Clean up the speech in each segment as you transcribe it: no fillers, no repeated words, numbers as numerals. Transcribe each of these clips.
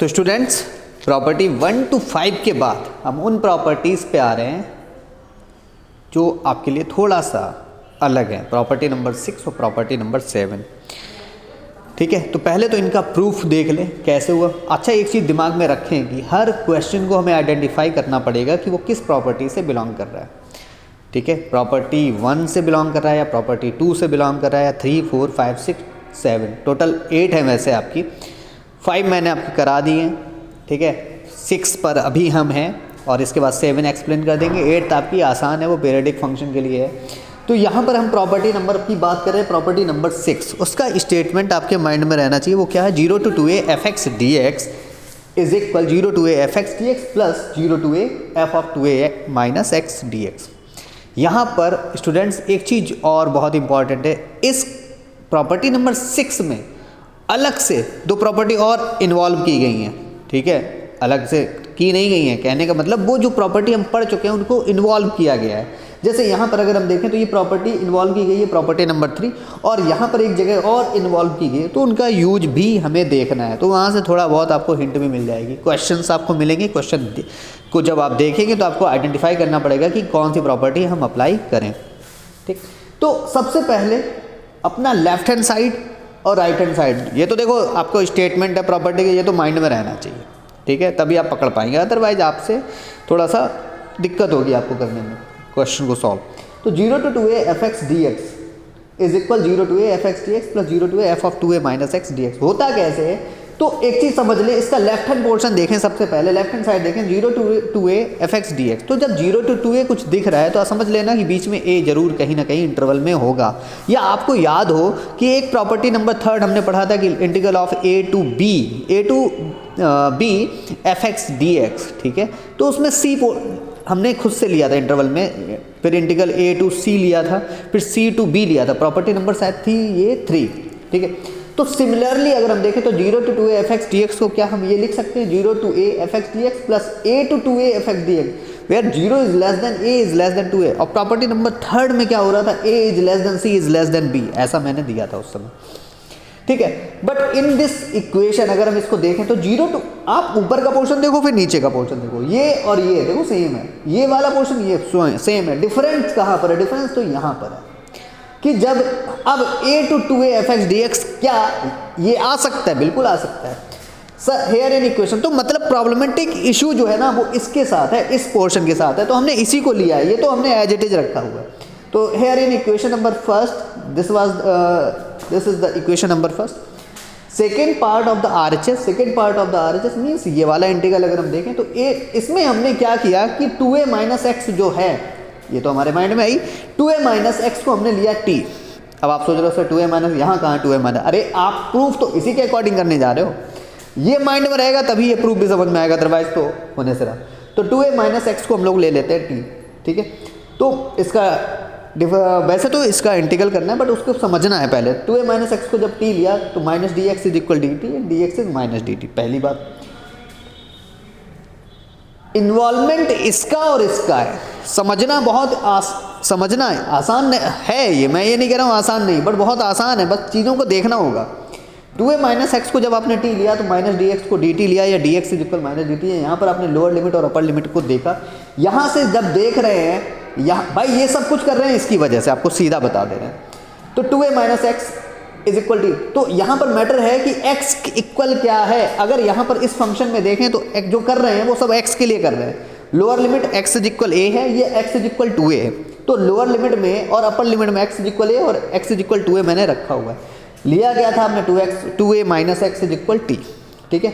तो students property 1 to 5 के बाद हम उन प्रॉपर्टीज़ पे आ रहे हैं जो आपके लिए थोड़ा सा अलग है, प्रॉपर्टी नंबर 6 और प्रॉपर्टी नंबर 7। ठीक है, तो पहले तो इनका प्रूफ देख लें कैसे हुआ। अच्छा, एक चीज़ दिमाग में रखें कि हर क्वेश्चन को हमें आइडेंटिफाई करना पड़ेगा कि वो किस प्रॉपर्टी से बिलोंग कर रहा है। ठीक है, प्रॉपर्टी 1 से बिलोंग कर रहा है या प्रॉपर्टी 2 से बिलोंग कर रहा है या 3, 4, 5, 6, 7, टोटल 8 है वैसे आपकी। 5 मैंने आपकी करा दी हैं। ठीक है, 6 पर अभी हम हैं और इसके बाद 7 एक्सप्लेन कर देंगे। 8 आपकी आसान है, वो पीरियडिक फंक्शन के लिए है। तो यहाँ पर हम प्रॉपर्टी नंबर की बात कर रहे हैं, प्रॉपर्टी नंबर 6। उसका स्टेटमेंट आपके माइंड में रहना चाहिए। वो क्या है? 0 to 2a fx dx is equal 0 to a fx dx plus 0 to a f of 2a minus x dx। यहाँ पर स्टूडेंट्स एक चीज़ और बहुत इंपॉर्टेंट है, इस प्रॉपर्टी नंबर 6 में अलग से 2 प्रॉपर्टी और इन्वॉल्व की गई हैं। ठीक है, अलग से की नहीं गई हैं, कहने का मतलब वो जो प्रॉपर्टी हम पढ़ चुके हैं उनको इन्वॉल्व किया गया है। जैसे यहाँ पर अगर हम देखें तो ये प्रॉपर्टी इन्वॉल्व की गई है प्रॉपर्टी नंबर 3, और यहाँ पर एक जगह और इन्वॉल्व की गई है, तो उनका यूज भी हमें देखना है। तो वहाँ से थोड़ा बहुत आपको हिंट भी मिल जाएगी, क्वेश्चंस आपको मिलेंगे। क्वेश्चन को जब आप देखेंगे तो आपको आइडेंटिफाई करना पड़ेगा कि कौन सी प्रॉपर्टी हम अप्लाई करें। ठीक, तो सबसे पहले अपना लेफ्ट हैंड साइड और राइट हैंड साइड, ये तो देखो आपको स्टेटमेंट है प्रॉपर्टी के, ये तो माइंड में रहना चाहिए। ठीक है, तभी आप पकड़ पाएंगे, अदरवाइज आपसे थोड़ा सा दिक्कत होगी आपको करने में क्वेश्चन को सॉल्व। तो 0 to 2a fx dx is equal 0 to a fx dx plus 0 to a f of 2a minus x dx। होता कैसे है? तो एक चीज़ समझ ले, इसका लेफ्ट हैंड पोर्शन देखें। सबसे पहले लेफ्ट हैंड साइड देखें, 0 to a fx dx। तो जब 0 to 2a कुछ दिख रहा है तो आप समझ लेना कि बीच में a जरूर कहीं ना कहीं इंटरवल में होगा। या आपको याद हो कि एक प्रॉपर्टी नंबर 3 हमने पढ़ा था कि integral of a to b fx dx। ठीक है, तो उसमें c हमने खुद से लिया था इंटरवल में, फिर इंटीग्रल a to c लिया था, फिर c to b लिया था। प्रॉपर्टी नंबर शायद थी ये 3। ठीक है, तो सिमिलरली अगर हम देखें तो 0 to 2a fx dx को क्या हम ये लिख सकते हैं 0 to a fx dx plus a to 2a fx dx, where 0 is less than a is less than 2a। और प्रॉपर्टी नंबर 3 में क्या हो रहा था? a is less then c is less then b, ऐसा मैंने दिया था उस समय। ठीक है, बट इन दिस इक्वेशन अगर हम इसको देखें तो 0 to, आप ऊपर का पोर्शन देखो फिर नीचे का पोर्शन देखो, ये और ये देखो सेम है, ये वाला पोर्शन ये सेम है। डिफरेंस कहाँ पर है? डिफरेंस तो यहाँ पर है कि जब अब a to 2a fx dx क्या ये आ सकता है? बिल्कुल आ सकता है सर हेयर इन इक्वेशन। तो मतलब प्रॉब्लमेटिक इशू जो है ना वो इसके साथ है, इस पोर्शन के साथ है, तो हमने इसी को लिया है। ये तो हमने एज इट इज रखा हुआ है। तो here in equation number first, this is the equation number first. Second part of the RHS means ये वाला इंटीग्रल अगर हम देखें तो इसमें हमने क्या किया कि 2a माइनस एक्स जो है, ये तो हमारे माइंड में आई, 2a माइनस एक्स को हमने लिया t। अब आप सोच रहे हो सर 2a माइनस यहाँ कहाँ 2a माइनस, अरे आप प्रूफ तो इसी के अकॉर्डिंग करने जा रहे हो, ये माइंड में रहेगा तभी ये प्रूफ भी समझ में आएगा, अदरवाइज तो होने से रहा। तो 2a माइनस एक्स को हम लोग ले लेते हैं t। ठीक है, तो इसका वैसे तो इसका इंटीग्रल करना है बट उसको समझना है पहले। 2a माइनस एक्स को जब t लिया तो minus D x is equal D T and D x is minus D T. पहली बात, इन्वॉल्वमेंट इसका और इसका है, समझना बहुत समझना है, आसान है ये, मैं ये नहीं कह रहा हूँ आसान नहीं, बट बहुत आसान है, बस चीज़ों को देखना होगा। 2a माइनस एक्स को जब आपने t लिया तो माइनस डी एक्स को डी टी लिया, या D x is equal minus D T है। यहाँ पर आपने लोअर लिमिट और अपर लिमिट को देखा। यहाँ से जब देख रहे हैं यहाँ भाई ये सब कुछ कर रहे हैं इसकी वजह से, आपको सीधा बता दे रहे हैं। तो 2a minus x is equal T, तो यहाँ पर मैटर है कि x इक्वल क्या है। अगर यहाँ पर इस फंक्शन में देखें तो जो कर रहे हैं वो सब x के लिए कर रहे हैं। Lower limit x is equal a है, ये x इज इक्वल 2a है। तो लोअर लिमिट में और अपर लिमिट में x इज इक्वल a और x इज इक्वल 2a मैंने रखा हुआ है। लिया गया था आपने 2a minus x is equal t। ठीक है,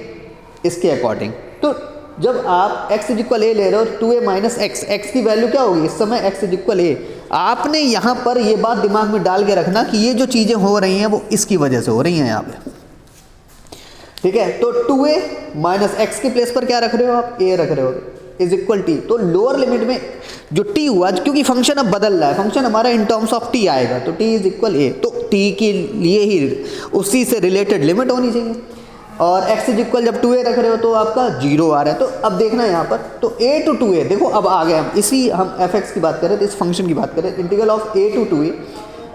इसके अकॉर्डिंग तो जब आप x इज इक्वल a ले रहे हो 2a माइनस एक्स, x की वैल्यू क्या होगी इस समय? x is equal a। आपने यहाँ पर ये बात दिमाग में डाल के रखना कि ये जो चीज़ें हो रही हैं वो इसकी वजह से हो रही हैं यहाँ पे। ठीक है, तो 2a माइनस एक्स के प्लेस पर क्या रख रहे हो आप? a रख रहे हो इज इक्वल t। तो लोअर लिमिट में जो t हुआ, क्योंकि फंक्शन अब बदल रहा है, फंक्शन हमारा इन टर्म्स ऑफ t आएगा, तो t इज इक्वल a। तो t के लिए ही उसी से रिलेटेड लिमिट होनी चाहिए। और x इज इक्वल जब 2a रख रहे हो तो आपका 0 आ रहा है। तो अब देखना है यहाँ पर, तो a to 2a देखो, अब आ गए हम इसी, हम fx की बात करें तो इस फंक्शन की बात करें, integral of a to 2a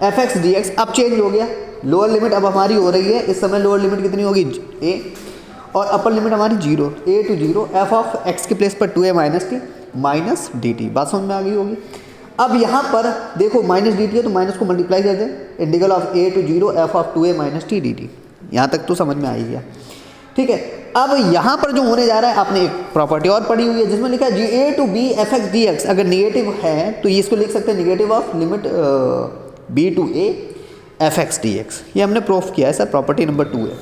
fx dx अब चेंज हो गया। लोअर लिमिट अब हमारी हो रही है इस समय, लोअर लिमिट कितनी होगी? a, और अपर लिमिट हमारी 0 a to 0 f of x के प्लेस पर 2a minus T minus D T. बात समझ में आ गई होगी। अब यहाँ पर देखो माइनस डी टी है तो माइनस को मल्टीप्लाई कर दें, integral of a to 0 f of 2a minus T D T. यहाँ तक तो समझ में आ ही गया, ठीक है। अब यहाँ पर जो होने जा रहा है, आपने एक प्रॉपर्टी और पढ़ी हुई है जिसमें लिखा है a to b F X D X अगर निगेटिव है तो ये इसको लिख सकते हैं negative of limit b to a F X D X. ये हमने प्रूफ किया है सर, प्रॉपर्टी नंबर 2 है,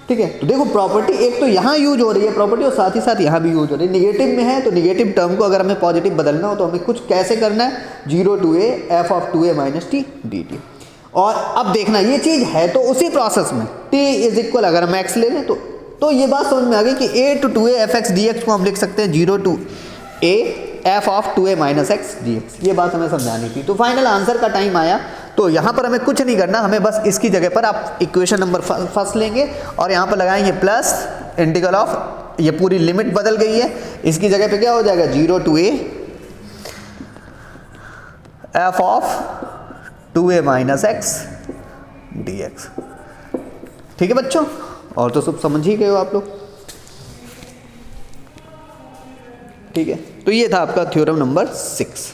ठीक है। तो देखो प्रॉपर्टी एक तो यहाँ यूज हो रही है प्रॉपर्टी और साथ ही साथ यहाँ भी यूज हो रही है। निगेटिव में है तो निगेटिव टर्म को अगर हमें पॉजिटिव बदलना हो तो हमें कुछ कैसे करना है, 0 to a F of 2a minus T D T. और अब देखना ये चीज़ है तो उसी प्रोसेस में t इज इक्वल अगर हम x ले लें तो ये बात समझ में आ गई कि a to 2a F X D X को हम लिख सकते हैं 0 to a F of 2a minus X D X. ये बात हमें समझानी थी। तो फाइनल आंसर का टाइम आया, तो यहाँ पर हमें कुछ नहीं करना, हमें बस इसकी जगह पर आप इक्वेशन नंबर फर्स्ट लेंगे और यहाँ पर लगाएंगे प्लस इंटीग्रल ऑफ, ये पूरी लिमिट बदल गई है, इसकी जगह पे क्या हो जाएगा 0 to a F of 2a minus X D X. ठीक है बच्चों, और तो सब समझ ही गए हो आप लोग, ठीक है। तो ये था आपका थ्योरम नंबर 6।